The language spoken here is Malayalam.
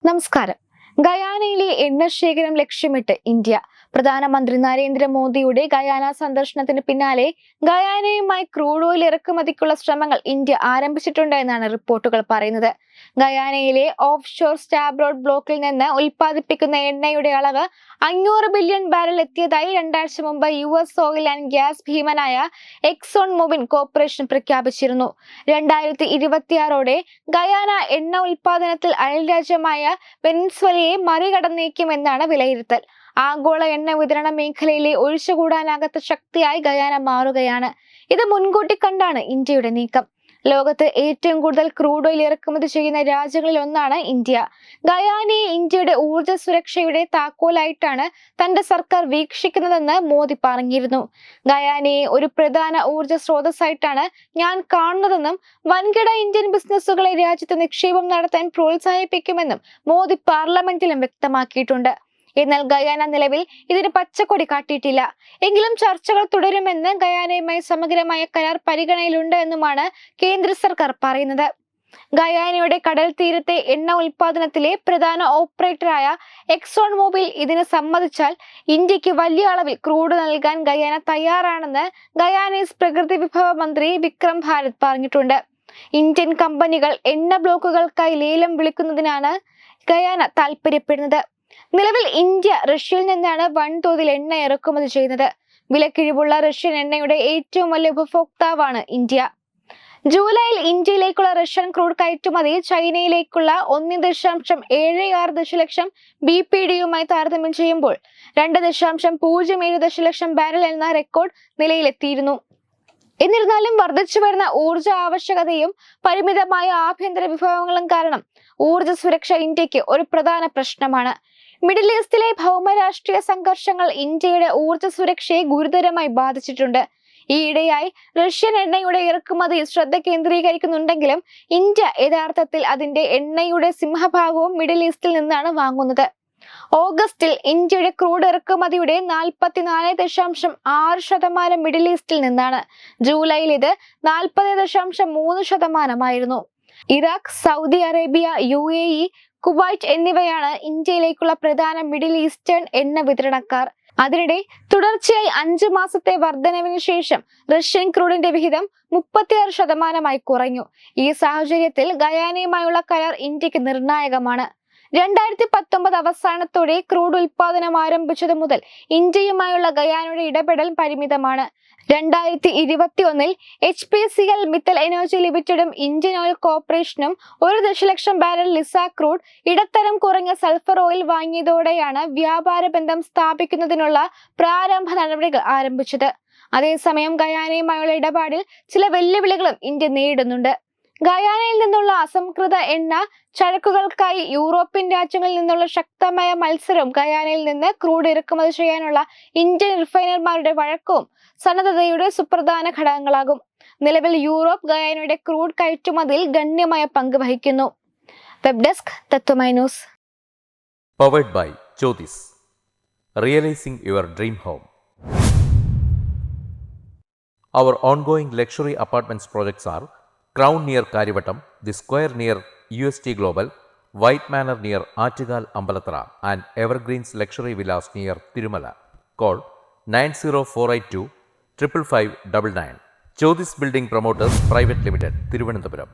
നമസ്കാരം. ഗയാനയിലെ എണ്ണശേഖരം ലക്ഷ്യമിട്ട് ഇന്ത്യ. പ്രധാനമന്ത്രി നരേന്ദ്രമോദിയുടെ ഗയാന സന്ദർശനത്തിന് പിന്നാലെ ഗയാനയുമായി ക്രൂഡ് ഓയിൽ ഇറക്കുമതിക്കുള്ള ശ്രമങ്ങൾ ഇന്ത്യ ആരംഭിച്ചിട്ടുണ്ട് എന്നാണ് റിപ്പോർട്ടുകൾ പറയുന്നത്. ഗയാനയിലെ ഓഫ് ഷോർ സ്റ്റാബ്രോഡ് ബ്ലോക്കിൽ നിന്ന് ഉൽപ്പാദിപ്പിക്കുന്ന എണ്ണയുടെ അളവ് 500 ബില്യൺ ബാരൽ എത്തിയതായി 2 ആഴ്ച മുമ്പ് US ഓയിൽ ആൻഡ് ഗ്യാസ് ഭീമനായ എക്സോൺ മൊബിൽ കോർപ്പറേഷൻ പ്രഖ്യാപിച്ചിരുന്നു. 2026ഓടെ ഗയാന എണ്ണ ഉൽപാദനത്തിൽ അയൽരാജ്യമായ വെനസ്വേലയെ മറികടന്നേക്കുമെന്നാണ് വിലയിരുത്തൽ. ആഗോള എണ്ണ വിതരണ മേഖലയിലെ ഒഴിച്ചുകൂടാനാകാത്ത ശക്തിയായി ഗയാന മാറുകയാണ്. ഇത് മുൻകൂട്ടി കണ്ടാണ് ഇന്ത്യയുടെ നീക്കം. ലോകത്ത് ഏറ്റവും കൂടുതൽ ക്രൂഡ് ഓയിൽ ഇറക്കുമതി ചെയ്യുന്ന രാജ്യങ്ങളിൽ ഒന്നാണ് ഇന്ത്യ. ഗയാനയെ ഇന്ത്യയുടെ ഊർജ്ജ സുരക്ഷയുടെ താക്കോലായിട്ടാണ് തന്റെ സർക്കാർ വീക്ഷിക്കുന്നതെന്ന് മോദി പറഞ്ഞിരുന്നു. ഗയാനയെ ഒരു പ്രധാന ഊർജ്ജ സ്രോതസ്സായിട്ടാണ് ഞാൻ കാണുന്നതെന്നും വൻകിട ഇന്ത്യൻ ബിസിനസ്സുകളെ രാജ്യത്ത് നിക്ഷേപം നടത്താൻ പ്രോത്സാഹിപ്പിക്കുമെന്നും മോദി പാർലമെന്റിലും വ്യക്തമാക്കിയിട്ടുണ്ട്. എന്നാൽ ഗയാന നിലവിൽ ഇതിന് പച്ചക്കൊടി കാട്ടിയിട്ടില്ല. എങ്കിലും ചർച്ചകൾ തുടരുമെന്ന് ഗയാനയുമായി സമഗ്രമായ കരാർ പരിഗണനയിലുണ്ട് എന്നുമാണ് കേന്ദ്ര സർക്കാർ പറയുന്നത്. ഗയാനയുടെ കടൽ തീരത്തെ എണ്ണ ഉൽപാദനത്തിലെ പ്രധാന ഓപ്പറേറ്ററായ എക്സോൺ മൊബിൽ ഇതിന് സമ്മതിച്ചാൽ ഇന്ത്യക്ക് വലിയ അളവിൽ ക്രൂഡ് നൽകാൻ ഗയാന തയ്യാറാണെന്ന് ഗയാനീസ് പ്രകൃതി വിഭവ മന്ത്രി വിക്രം ഭാരത് പറഞ്ഞിട്ടുണ്ട്. ഇന്ത്യൻ കമ്പനികൾ എണ്ണ ബ്ലോക്കുകൾക്കായി ലേലം വിളിക്കുന്നതിനാണ് ഗയാന താൽപര്യപ്പെടുന്നത്. നിലവിൽ ഇന്ത്യ റഷ്യയിൽ നിന്നാണ് വൻതോതിൽ എണ്ണ ഇറക്കുമതി ചെയ്യുന്നത്. വിലക്കിഴിവുള്ള റഷ്യൻ എണ്ണയുടെ ഏറ്റവും വലിയ ഉപഭോക്താവാണ് ഇന്ത്യ. ജൂലൈയിൽ ഇന്ത്യയിലേക്കുള്ള റഷ്യൻ ക്രൂഡ് കയറ്റുമതി ചൈനയിലേക്കുള്ള 1.76 ദശലക്ഷം BPD-യുമായി താരതമ്യം ചെയ്യുമ്പോൾ 2.07 ദശലക്ഷം ബാരൽ എന്ന റെക്കോർഡ് നിലയിലെത്തിയിരുന്നു. എന്നിരുന്നാലും വർദ്ധിച്ചു വരുന്ന ഊർജ്ജ ആവശ്യകതയും പരിമിതമായ ആഭ്യന്തര വിഭവങ്ങളും കാരണം ഊർജ്ജ സുരക്ഷ ഇന്ത്യക്ക് ഒരു പ്രധാന പ്രശ്നമാണ്. മിഡിൽ ഈസ്റ്റിലെ ഭൗമരാഷ്ട്രീയ സംഘർഷങ്ങൾ ഇന്ത്യയുടെ ഊർജ്ജ സുരക്ഷയെ ഗുരുതരമായി ബാധിച്ചിട്ടുണ്ട്. ഈയിടെയായി റഷ്യൻ എണ്ണയുടെ ഇറക്കുമതിയിൽ ശ്രദ്ധ കേന്ദ്രീകരിക്കുന്നുണ്ടെങ്കിലും ഇന്ത്യ യഥാർത്ഥത്തിൽ അതിന്റെ എണ്ണയുടെ സിംഹഭാഗവും മിഡിൽ ഈസ്റ്റിൽ നിന്നാണ് വാങ്ങുന്നത്. ഓഗസ്റ്റിൽ ഇന്ത്യയുടെ ക്രൂഡ് ഇറക്കുമതിയുടെ 44.6% മിഡിൽ ഈസ്റ്റിൽ നിന്നാണ്. ജൂലൈയിൽ ഇത് 40.3% Iraq, Saudi Arabia, UAE, Kuwait എന്നിവയാണ് ഇന്ത്യയിലേക്കുള്ള പ്രധാന മിഡിൽ ഈസ്റ്റേൺ എണ്ണ വിതരണക്കാർ. അതിനിടെ തുടർച്ചയായി 5 മാസത്തെ വർധനവിന് ശേഷം റഷ്യൻ ക്രൂഡിന്റെ വിഹിതം 36% കുറഞ്ഞു. ഈ സാഹചര്യത്തിൽ ഗയാനയുമായുള്ള കരാർ ഇന്ത്യക്ക് നിർണായകമാണ്. 2019 അവസാനത്തോടെ ക്രൂഡ് ഉൽപാദനം ആരംഭിച്ചതു മുതൽ ഇന്ത്യയുമായുള്ള ഗയാനയുടെ ഇടപെടൽ പരിമിതമാണ്. 2021 HPCL മിത്തൽ എനർജി ലിമിറ്റഡും ഇന്ത്യൻ ഓയിൽ കോർപ്പറേഷനും 1 ദശലക്ഷം ബാരൽ ലിസ ക്രൂഡ് ഇടത്തരം കുറഞ്ഞ സൾഫർ ഓയിൽ വാങ്ങിയതോടെയാണ് വ്യാപാര ബന്ധം സ്ഥാപിക്കുന്നതിനുള്ള പ്രാരംഭ നടപടികൾ ആരംഭിച്ചത്. അതേസമയം ഗയാനയുമായുള്ള ഇടപാടിൽ ചില വെല്ലുവിളികളും ഇന്ത്യ നേരിടുന്നുണ്ട്. ഗയാനയിൽ നിന്നുള്ള അസംസ്കൃത എണ്ണ ചരക്കുകൾക്കായി യൂറോപ്യൻ രാജ്യങ്ങളിൽ നിന്നുള്ള ശക്തമായ മത്സരവും ഗയാനയിൽ നിന്ന് ക്രൂഡ് ഇറക്കുമതി ചെയ്യാനുള്ള ഇന്ത്യൻ റിഫൈനർമാരുടെ വഴക്കവും സന്നദ്ധതയുടെ സുപ്രധാന ഘടകങ്ങളാകും. നിലവിൽ യൂറോപ്പ് ഗയാനയുടെ ക്രൂഡ് കയറ്റുമതിയിൽ ഗണ്യമായ പങ്ക് വഹിക്കുന്നു. Web desk Tatvamayi news. Powered by Jyothis, realising your dream home. Our ongoing luxury apartments projects are Crown near Karivattam, The Square near UST Global, White Manor near Aattugal Ambalathara, and Evergreens Luxury Villas near Tirumala. Call 90482 55599. Jyothis Building Promoters Private Limited, Thiruvananthapuram.